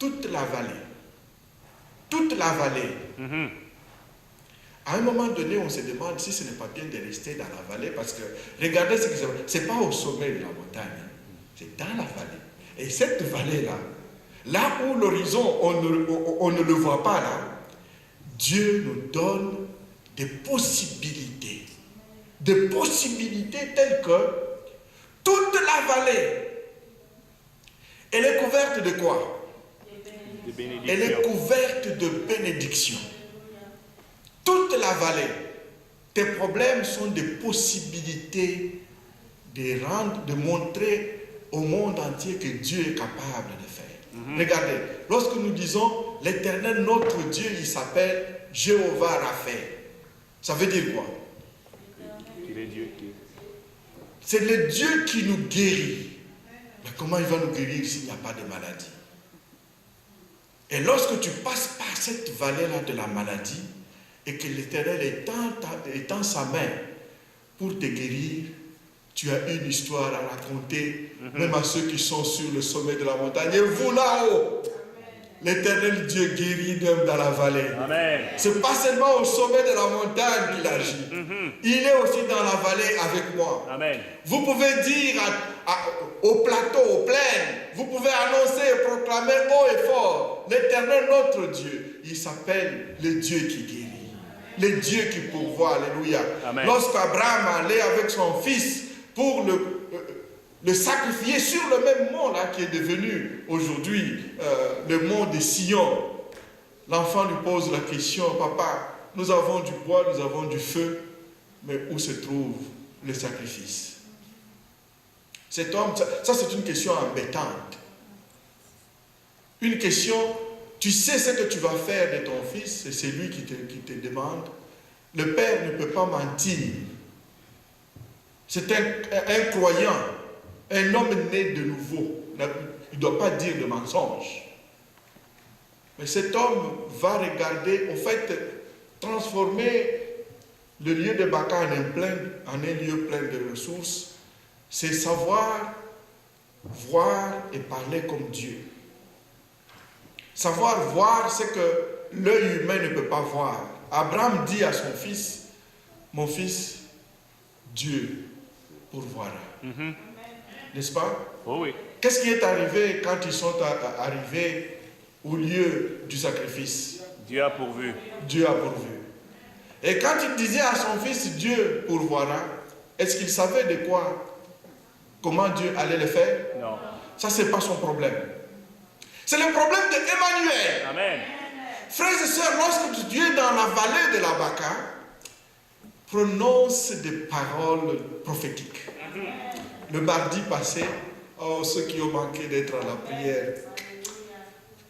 toute la vallée. À un moment donné, on se demande si ce n'est pas bien de rester dans la vallée, parce que regardez ce qui se passe. Ce n'est pas au sommet de la montagne, c'est dans la vallée. Et cette vallée-là, là où l'horizon, on ne le voit pas là, Dieu nous donne des possibilités. Des possibilités telles que toute la vallée, elle est couverte de quoi? Elle est couverte de bénédictions. Toute la vallée, tes problèmes sont des possibilités de montrer au monde entier que Dieu est capable de faire. Regardez, lorsque nous disons l'Éternel, notre Dieu, il s'appelle Jéhovah Rapha. Ça veut dire quoi? C'est le Dieu qui nous guérit. Mais comment il va nous guérir s'il n'y a pas de maladie? Et lorsque tu passes par cette vallée-là de la maladie, et que l'Éternel étend sa main pour te guérir, tu as une histoire à raconter, même à ceux qui sont sur le sommet de la montagne. Et vous là-haut, l'Éternel Dieu guérit même dans la vallée. Ce n'est pas seulement au sommet de la montagne qu'il agit. Il est aussi dans la vallée avec moi. Amen. Vous pouvez dire au plateau, aux plaines, vous pouvez annoncer et proclamer haut et fort, l'Éternel notre Dieu, il s'appelle le Dieu qui guérit. Le Dieu qui pourvoit, alléluia. Lorsqu'Abraham allait avec son fils pour le sacrifier sur le même mont là qui est devenu aujourd'hui le mont de Sion, l'enfant lui pose la question, papa, nous avons du bois, nous avons du feu, mais où se trouve le sacrifice? Cet homme, ça c'est une question embêtante. Une question, tu sais ce que tu vas faire de ton fils, et c'est lui qui te demande. Le père ne peut pas mentir. C'est un croyant, un homme né de nouveau. Il ne doit pas dire de mensonge. Mais cet homme va regarder, en fait, transformer le lieu de Baka en un lieu plein de ressources. C'est savoir, voir et parler comme Dieu. Savoir voir ce que l'œil humain ne peut pas voir. Abraham dit à son fils, mon fils, Dieu pourvoira. N'est-ce pas? Oh oui. Qu'est-ce qui est arrivé quand ils sont arrivés au lieu du sacrifice? Dieu a pourvu. Dieu a pourvu. Et quand il disait à son fils, Dieu pourvoira, est-ce qu'il savait de quoi? Comment Dieu allait le faire? Non. Ça, ce n'est pas son problème. C'est le problème d'Emmanuel. Amen. Frères et sœurs, lorsque tu es dans la vallée de la Baka, prononce des paroles prophétiques. Le mardi passé, oh, ceux qui ont manqué d'être à la prière,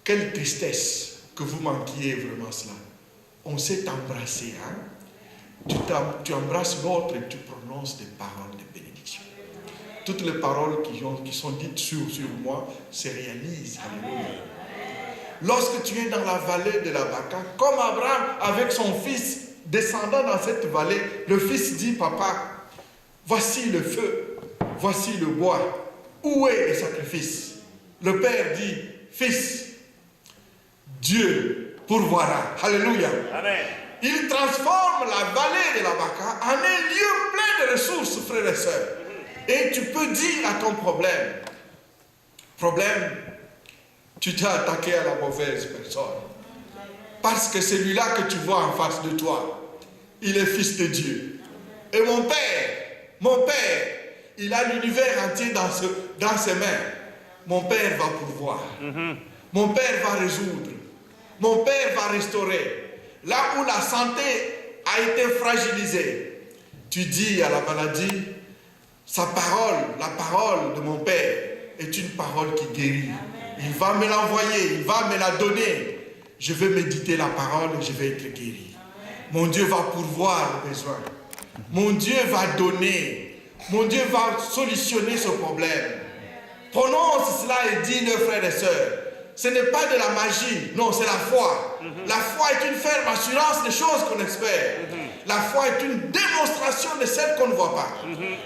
quelle tristesse que vous manquiez vraiment cela. On s'est embrassé, hein? Tu embrasses l'autre et tu prononces des paroles de bénédiction. Toutes les paroles qui sont dites sur moi se réalisent. Alléluia. Lorsque tu es dans la vallée de la Baka, comme Abraham avec son fils descendant dans cette vallée, le fils dit, papa, voici le feu, voici le bois, où est le sacrifice? Le père dit, fils, Dieu pourvoira. Alléluia. Amen. Il transforme la vallée de la Baka en un lieu plein de ressources, frères et sœurs. Et tu peux dire à ton problème, tu t'es attaqué à la mauvaise personne. Parce que celui-là que tu vois en face de toi, il est fils de Dieu. Et mon Père, il a l'univers entier dans ses mains. Mon Père va pourvoir. Mon Père va résoudre. Mon Père va restaurer. Là où la santé a été fragilisée, tu dis à la maladie, sa parole, la parole de mon Père est une parole qui guérit. Il va me l'envoyer, il va me la donner. Je vais méditer la parole et je vais être guéri. Mon Dieu va pourvoir le besoin. Mon Dieu va donner. Mon Dieu va solutionner ce problème. Prononce cela et dis-le, frères et sœurs. Ce n'est pas de la magie, non, c'est la foi. La foi est une ferme assurance des choses qu'on espère. La foi est une démonstration de celles qu'on ne voit pas.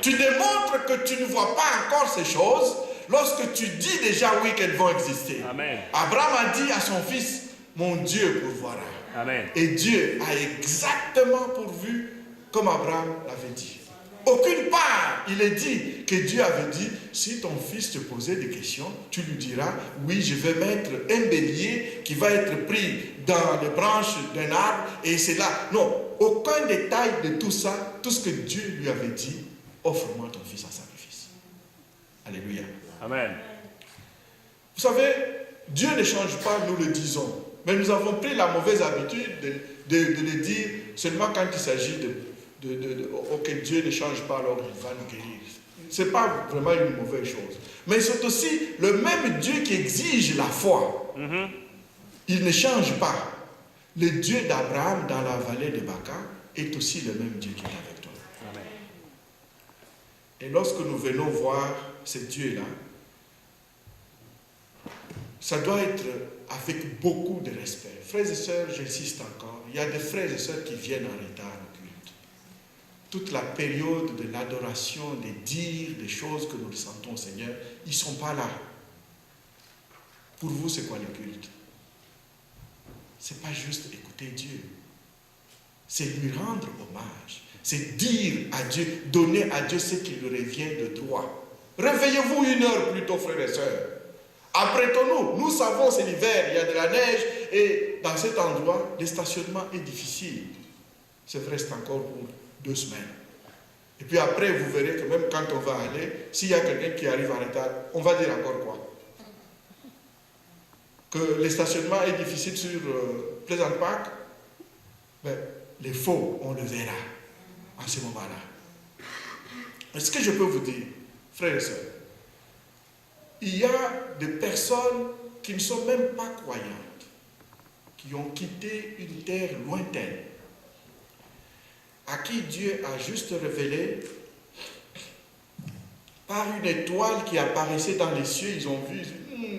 Tu démontres que tu ne vois pas encore ces choses lorsque tu dis déjà oui qu'elles vont exister. Amen. Abraham a dit à son fils, mon Dieu pourvoira. Amen. Et Dieu a exactement pourvu comme Abraham l'avait dit. Aucune part, il est dit que Dieu avait dit, si ton fils te posait des questions, tu lui diras, oui, je vais mettre un bélier qui va être pris dans les branches d'un arbre, et c'est là. Non, aucun détail de tout ça, tout ce que Dieu lui avait dit, offre-moi ton fils en sacrifice. Alléluia. Amen. Vous savez, Dieu ne change pas, nous le disons, mais nous avons pris la mauvaise habitude de le dire seulement quand il s'agit ok, Dieu ne change pas, alors il va nous guérir. Ce n'est pas vraiment une mauvaise chose. Mais c'est aussi le même Dieu qui exige la foi. Il ne change pas. Le Dieu d'Abraham dans la vallée de Baca est aussi le même Dieu qui est avec toi. Amen. Et lorsque nous venons voir ce Dieu-là, ça doit être avec beaucoup de respect. Frères et sœurs, j'insiste encore, il y a des frères et sœurs qui viennent en retard au culte. Toute la période de l'adoration, des dires, des choses que nous ressentons au Seigneur, ils ne sont pas là. Pour vous, c'est quoi le culte? Ce n'est pas juste écouter Dieu. C'est lui rendre hommage. C'est dire à Dieu, donner à Dieu ce qui lui revient de droit. Réveillez-vous 1 heure plus tôt, frères et sœurs. Apprêtons-nous. Nous savons, c'est l'hiver, il y a de la neige, et dans cet endroit, le stationnement est difficile. C'est vrai, c'est encore pour 2 semaines. Et puis après, vous verrez que même quand on va aller, s'il y a quelqu'un qui arrive en retard, on va dire encore quoi? Que le stationnement est difficile sur Pleasant Park? Ben, les faux, on le verra en ce moment-là. Est-ce que je peux vous dire, frères et sœurs, il y a des personnes qui ne sont même pas croyantes, qui ont quitté une terre lointaine, à qui Dieu a juste révélé par une étoile qui apparaissait dans les cieux. Ils ont vu,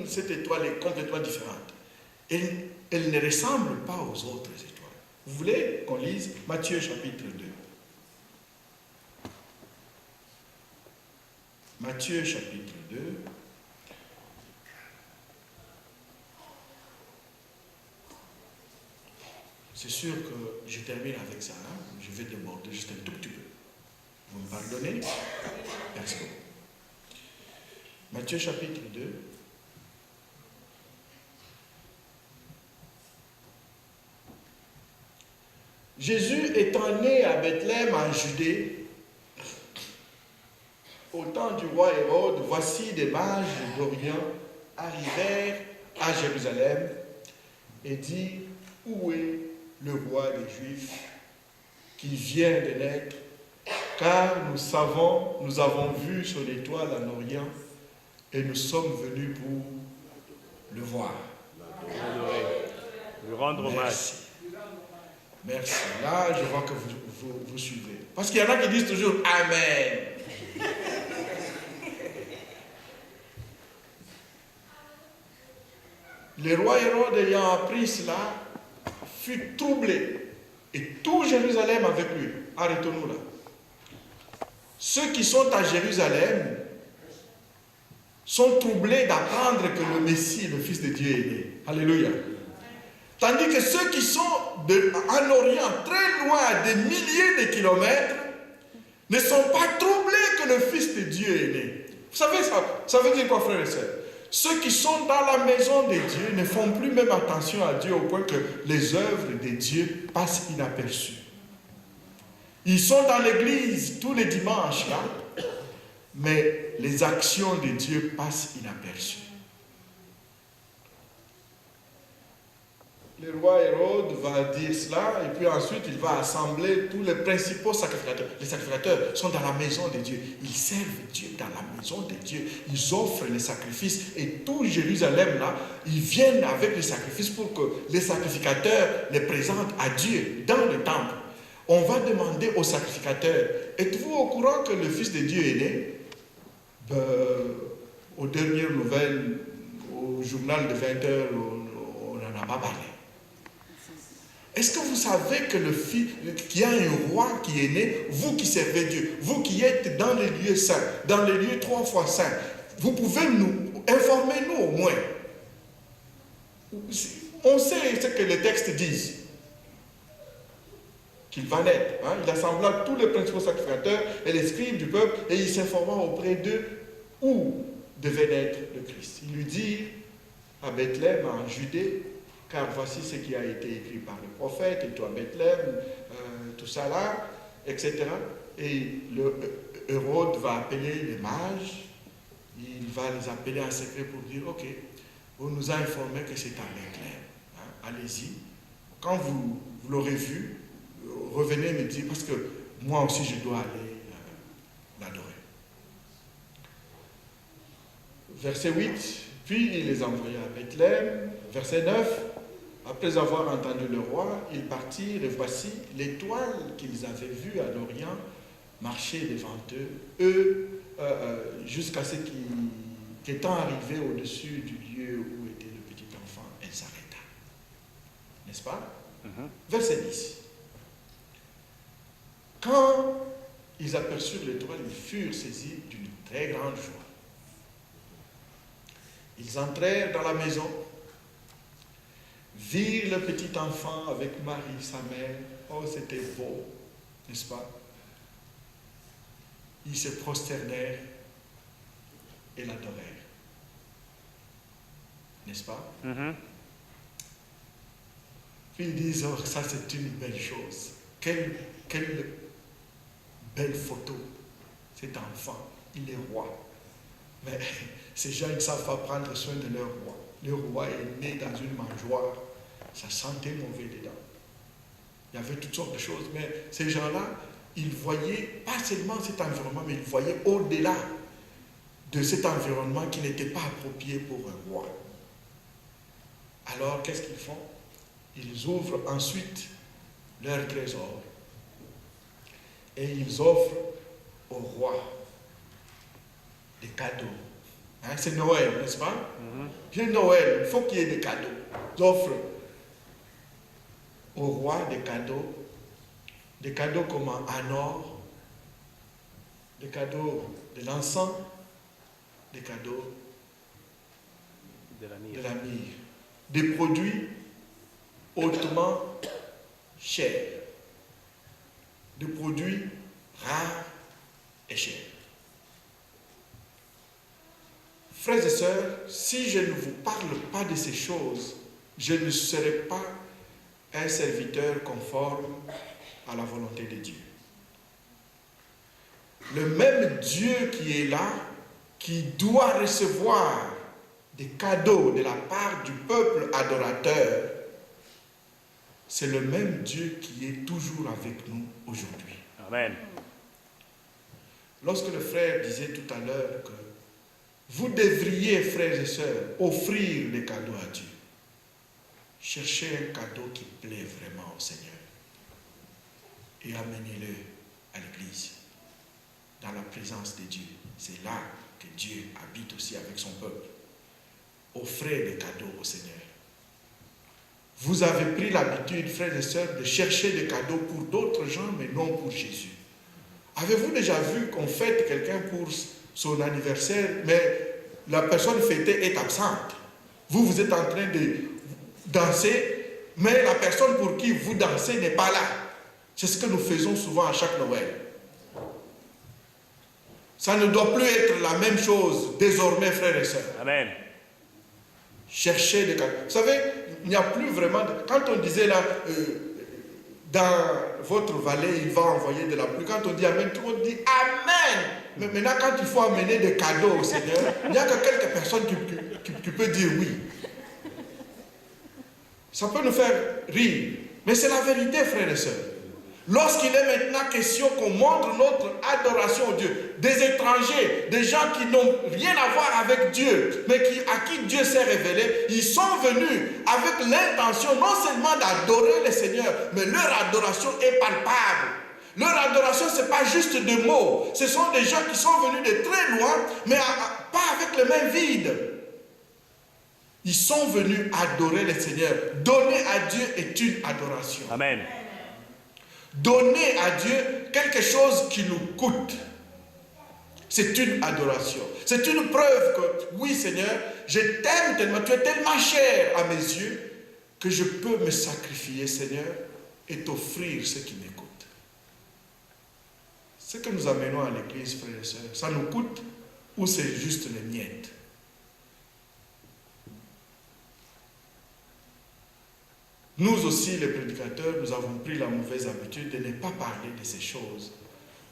cette étoile est complètement différente. Elle ne ressemble pas aux autres étoiles. Vous voulez qu'on lise Matthieu chapitre 2? Matthieu chapitre 2. C'est sûr que je termine avec ça. Je vais déborder juste un tout petit peu. Vous me pardonnez? Merci beaucoup. Matthieu chapitre 2. Jésus étant né à Bethléem en Judée, au temps du roi Hérode, voici des mages d'Orient arrivèrent à Jérusalem et dit, où est le roi des Juifs qui vient de naître? Car nous avons vu son étoile en Orient et nous sommes venus pour le voir. Lui rendre hommage. Merci. Là, je vois que vous suivez. Parce qu'il y en a qui disent toujours Amen. Le roi Hérode ayant appris cela, fut troublé. Et tout Jérusalem avec lui. Arrêtons-nous là. Ceux qui sont à Jérusalem sont troublés d'apprendre que le Messie, le Fils de Dieu, est né. Alléluia. Tandis que ceux qui sont en Orient, très loin, à des milliers de kilomètres, ne sont pas troublés que le Fils de Dieu est né. Vous savez ça veut dire quoi, frères et sœurs? Ceux qui sont dans la maison de Dieu ne font plus même attention à Dieu au point que les œuvres de Dieu passent inaperçues. Ils sont dans l'église tous les dimanches là, mais les actions de Dieu passent inaperçues. Le roi Hérode va dire cela et puis ensuite il va assembler tous les principaux sacrificateurs. Les sacrificateurs sont dans la maison de Dieu. Ils servent Dieu dans la maison de Dieu. Ils offrent les sacrifices et tout Jérusalem là, ils viennent avec les sacrifices pour que les sacrificateurs les présentent à Dieu dans le temple. On va demander aux sacrificateurs, êtes-vous au courant que le Fils de Dieu est né? Aux dernières nouvelles, au journal de 20h, on n'en a pas parlé. Est-ce que vous savez que qu'il y a un roi qui est né, vous qui servez Dieu, vous qui êtes dans les lieux saints, dans les lieux 3 fois saints, vous pouvez informez-nous au moins. On sait ce que les textes disent. Qu'il va naître. Hein? Il assembla tous les principaux sacrificateurs et les scribes du peuple et il s'informa auprès d'eux où devait naître le Christ. Il lui dit à Bethléem, en Judée, car voici ce qui a été écrit par le prophète, et toi Bethléem, tout ça là, etc. Et Hérode va appeler les mages, il va les appeler en secret pour dire, ok, on nous a informé que c'est à Bethléem, hein? Allez-y, quand vous l'aurez vu, revenez me dire, parce que moi aussi je dois aller l'adorer. Verset 8, puis il les envoya à Bethléem. Verset 9, après avoir entendu le roi, ils partirent et voici l'étoile qu'ils avaient vue à l'Orient marcher devant eux, jusqu'à ce qu'étant arrivés au-dessus du lieu où était le petit enfant, elle s'arrêta. N'est-ce pas? Verset 10. Quand ils aperçurent l'étoile, ils furent saisis d'une très grande joie. Ils entrèrent dans la maison, virent le petit enfant avec Marie, sa mère. Oh, c'était beau, n'est-ce pas? Ils se prosternèrent et l'adorèrent. N'est-ce pas? Puis ils disent, oh, ça c'est une belle chose. Quelle belle photo. Cet enfant, il est roi. Mais ces gens, ils ne savent pas prendre soin de leur roi. Le roi est né dans une mangeoire. Ça sentait mauvais dedans. Il y avait toutes sortes de choses. Mais ces gens-là, ils voyaient pas seulement cet environnement, mais ils voyaient au-delà de cet environnement qui n'était pas approprié pour un roi. Alors, qu'est-ce qu'ils font? Ils ouvrent ensuite leur trésor et ils offrent au roi des cadeaux. Hein, c'est Noël, n'est-ce pas? Bien Noël, il faut qu'il y ait des cadeaux. Ils offrent au roi des cadeaux comme en or, des cadeaux de l'encens, des cadeaux de la myrrhe, des produits hautement chers, des produits rares et chers. Frères et sœurs, si je ne vous parle pas de ces choses, je ne serai pas un serviteur conforme à la volonté de Dieu. Le même Dieu qui est là, qui doit recevoir des cadeaux de la part du peuple adorateur, c'est le même Dieu qui est toujours avec nous aujourd'hui. Amen. Lorsque le frère disait tout à l'heure que vous devriez, frères et sœurs, offrir des cadeaux à Dieu, cherchez un cadeau qui plaît vraiment au Seigneur et amenez-le à l'église, dans la présence de Dieu. C'est là que Dieu habite aussi avec son peuple. Offrez des cadeaux au Seigneur. Vous avez pris l'habitude, frères et sœurs, de chercher des cadeaux pour d'autres gens, mais non pour Jésus. Avez-vous déjà vu qu'on fête quelqu'un pour son anniversaire, mais la personne fêtée est absente? Vous êtes en train de danser, mais la personne pour qui vous dansez n'est pas là. C'est ce que nous faisons souvent à chaque Noël. Ça ne doit plus être la même chose désormais, frères et sœurs. Amen. Cherchez des cadeaux. Vous savez, il n'y a plus vraiment... Quand on disait là, dans votre vallée, il va envoyer de la pluie. Quand on dit Amen, tout le monde dit Amen. Mais maintenant, quand il faut amener des cadeaux au Seigneur, il n'y a que quelques personnes qui peuvent dire oui. Ça peut nous faire rire. Mais c'est la vérité, frères et sœurs. Lorsqu'il est maintenant question qu'on montre notre adoration au Dieu, des étrangers, des gens qui n'ont rien à voir avec Dieu, mais à qui Dieu s'est révélé, ils sont venus avec l'intention non seulement d'adorer le Seigneur, mais leur adoration est palpable. Leur adoration, ce n'est pas juste des mots. Ce sont des gens qui sont venus de très loin, mais pas avec les mains vides. Ils sont venus adorer le Seigneur. Donner à Dieu est une adoration. Amen. Donner à Dieu quelque chose qui nous coûte. C'est une adoration. C'est une preuve que, oui Seigneur, je t'aime tellement, tu es tellement cher à mes yeux, que je peux me sacrifier, Seigneur, et t'offrir ce qui m'écoute. Ce que nous amenons à l'église, frères et sœurs, ça nous coûte ou c'est juste les miettes? Nous aussi, les prédicateurs, nous avons pris la mauvaise habitude de ne pas parler de ces choses.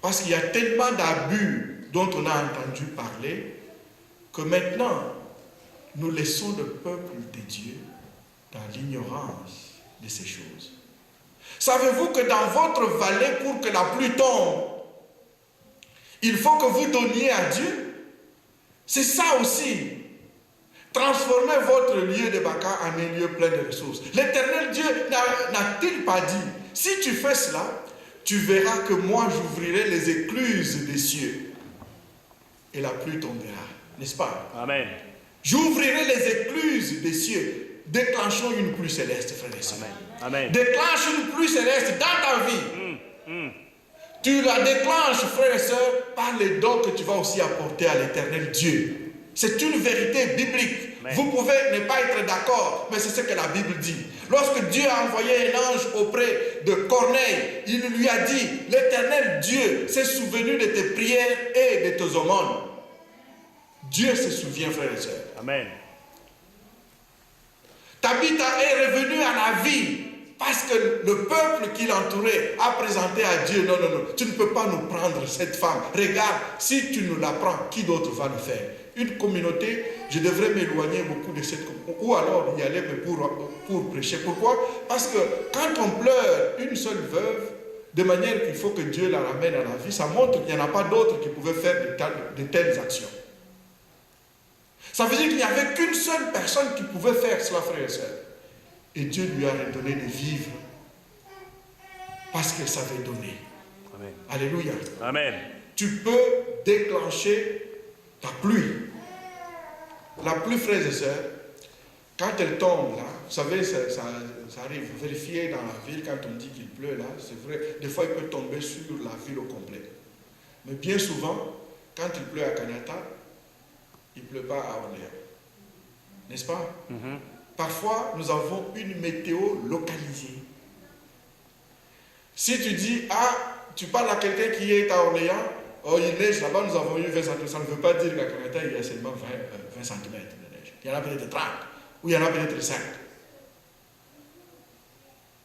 Parce qu'il y a tellement d'abus dont on a entendu parler, que maintenant, nous laissons le peuple de Dieu dans l'ignorance de ces choses. Savez-vous que dans votre vallée, pour que la pluie tombe, il faut que vous donniez à Dieu? C'est ça aussi. Transformez votre lieu de Baka en un lieu plein de ressources. L'Éternel Dieu n'a-t-il pas dit, si tu fais cela, tu verras que moi j'ouvrirai les écluses des cieux et la pluie tombera. N'est-ce pas? Amen. J'ouvrirai les écluses des cieux. Déclenchons une pluie céleste, frères et sœurs. Amen. Déclenche une pluie céleste dans ta vie. Tu la déclenches, frères et sœurs, par les dons que tu vas aussi apporter à l'Éternel Dieu. C'est une vérité biblique. Amen. Vous pouvez ne pas être d'accord, mais c'est ce que la Bible dit. Lorsque Dieu a envoyé un ange auprès de Corneille, il lui a dit, l'Éternel Dieu s'est souvenu de tes prières et de tes aumônes. Dieu se souvient, frères et sœurs. Amen. Tabitha est revenu à la vie parce que le peuple qui l'entourait a présenté à Dieu, non, tu ne peux pas nous prendre cette femme. Regarde, si tu nous la prends, qui d'autre va le faire? Une communauté, je devrais m'éloigner beaucoup de cette communauté, ou alors y aller pour prêcher. Pourquoi? Parce que quand on pleure une seule veuve, de manière qu'il faut que Dieu la ramène à la vie, ça montre qu'il n'y en a pas d'autres qui pouvaient faire de telles actions. Ça veut dire qu'il n'y avait qu'une seule personne qui pouvait faire cela, frères et sœurs. Et Dieu lui a redonné de vivre parce qu'elle savait donner. Amen. Alléluia. Amen. Tu peux déclencher ta pluie. La pluie, frères et sœurs, quand elle tombe là, vous savez, ça arrive. Vérifiez dans la ville quand on dit qu'il pleut là, c'est vrai. Des fois, il peut tomber sur la ville au complet. Mais bien souvent, quand il pleut à Kanata, il ne pleut pas à Orléans. N'est-ce pas? Parfois, nous avons une météo localisée. Si tu dis, tu parles à quelqu'un qui est à Orléans, il neige là-bas, nous avons eu 20 cm. Ça ne veut pas dire qu'à Canada, il y a seulement 20 cm de neige. Il y en a peut-être 30, ou il y en a peut-être 5.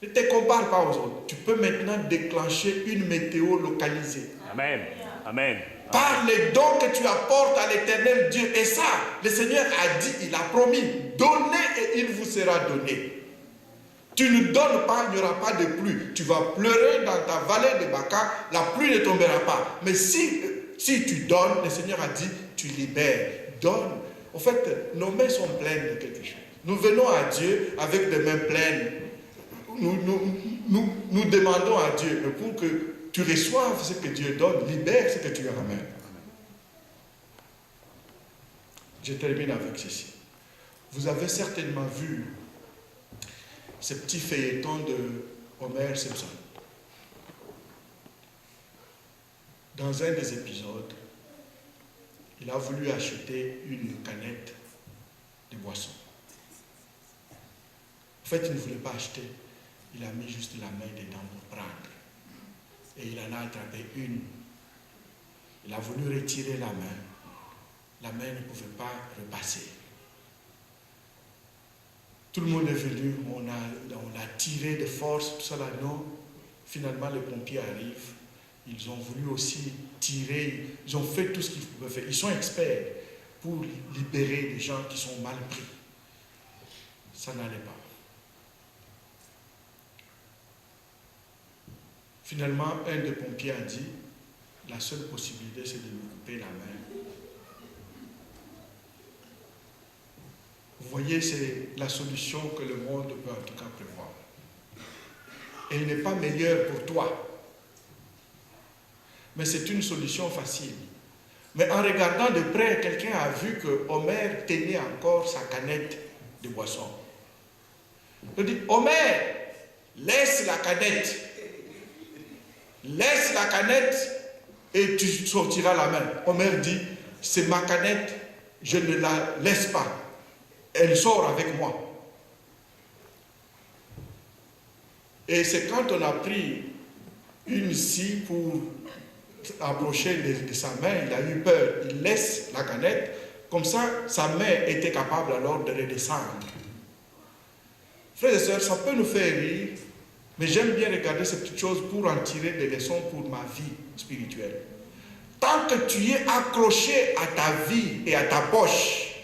Ne te compare pas aux autres. Tu peux maintenant déclencher une météo localisée. Amen. Amen. Par les dons que tu apportes à l'Éternel Dieu. Et ça, le Seigneur a dit, il a promis, donnez et il vous sera donné. Tu ne donnes pas, il n'y aura pas de pluie. Tu vas pleurer dans ta vallée de Baka, la pluie ne tombera pas. Mais si tu donnes, le Seigneur a dit, tu libères. Donne. En fait, nos mains sont pleines de quelque chose. Nous venons à Dieu avec des mains pleines. Nous demandons à Dieu, mais pour que tu reçoives ce que Dieu donne, libère ce que tu ramènes. Je termine avec ceci. Vous avez certainement vu ce petit feuilleton de Homer Simpson. Dans un des épisodes, il a voulu acheter une canette de boisson. En fait, il ne voulait pas acheter. Il a mis juste la main dedans pour prendre. Et il en a attrapé une. Il a voulu retirer la main. La main ne pouvait pas repasser. Tout le monde est venu, on a tiré de force, tout ça là, non. Finalement, les pompiers arrivent. Ils ont voulu aussi tirer, ils ont fait tout ce qu'ils pouvaient faire. Ils sont experts pour libérer des gens qui sont mal pris. Ça n'allait pas. Finalement, un des pompiers a dit, la seule possibilité, c'est de lui couper la main. Vous voyez, c'est la solution que le monde peut en tout cas prévoir. Elle n'est pas meilleure pour toi. Mais c'est une solution facile. Mais en regardant de près, quelqu'un a vu que Homer tenait encore sa canette de boisson. Il dit, Homer, laisse la canette. Laisse la canette et tu sortiras la main. Omer dit, c'est ma canette, je ne la laisse pas. Elle sort avec moi. Et c'est quand on a pris une scie pour approcher de sa main, il a eu peur, il laisse la canette, comme ça sa main était capable alors de redescendre. Frères et sœurs, ça peut nous faire rire, mais j'aime bien regarder ces petites choses pour en tirer des leçons pour ma vie spirituelle. Tant que tu es accroché à ta vie et à ta poche,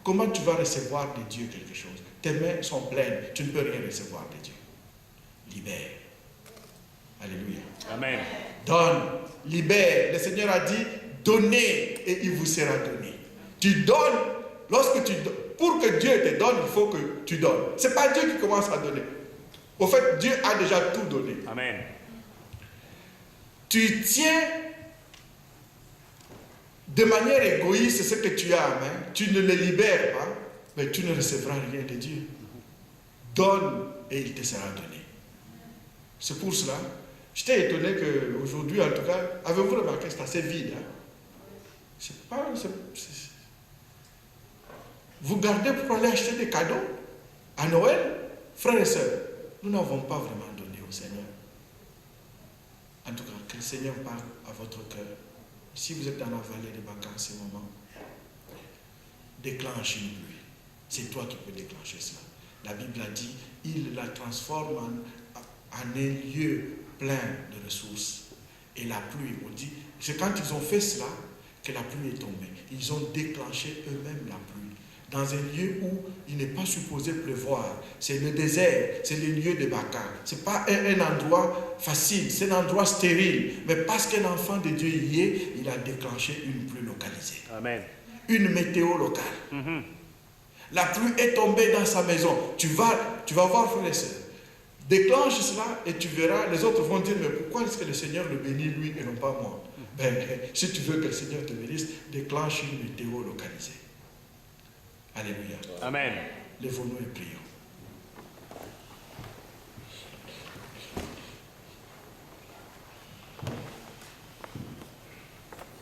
comment tu vas recevoir de Dieu quelque chose? Tes mains sont pleines, tu ne peux rien recevoir de Dieu. Libère. Alléluia. Amen. Donne, libère. Le Seigneur a dit, donnez et il vous sera donné. Tu donnes, lorsque tu donnes. Pour que Dieu te donne, il faut que tu donnes. Ce n'est pas Dieu qui commence à donner. Au fait, Dieu a déjà tout donné. Amen. Tu tiens de manière égoïste ce que tu as en main, tu ne le libères pas, mais tu ne recevras rien de Dieu. Donne et il te sera donné. C'est pour cela, j'étais étonné qu'aujourd'hui, en tout cas, avez-vous remarqué, c'est assez vide. Hein? Vous gardez pour aller acheter des cadeaux à Noël, frères et sœurs. Nous n'avons pas vraiment donné au Seigneur. En tout cas, que le Seigneur parle à votre cœur. Si vous êtes dans la vallée de Baca en ce moment, déclenche une pluie. C'est toi qui peux déclencher cela. La Bible a dit, il la transforme en un lieu plein de ressources. Et la pluie, on dit, c'est quand ils ont fait cela que la pluie est tombée. Ils ont déclenché eux-mêmes la pluie. Dans un lieu où il n'est pas supposé pleuvoir. C'est le désert, c'est le lieu de Baca. Ce n'est pas un endroit facile, c'est un endroit stérile. Mais parce qu'un enfant de Dieu y est, il a déclenché une pluie localisée. Amen. Une météo locale. La pluie est tombée dans sa maison. Tu vas voir, frère et sœur. Déclenche cela et tu verras, les autres vont dire, mais pourquoi est-ce que le Seigneur le bénit lui et non pas moi? Ben, si tu veux que le Seigneur te bénisse, déclenche une météo localisée. Alléluia. Amen. Lèvons-nous et prions.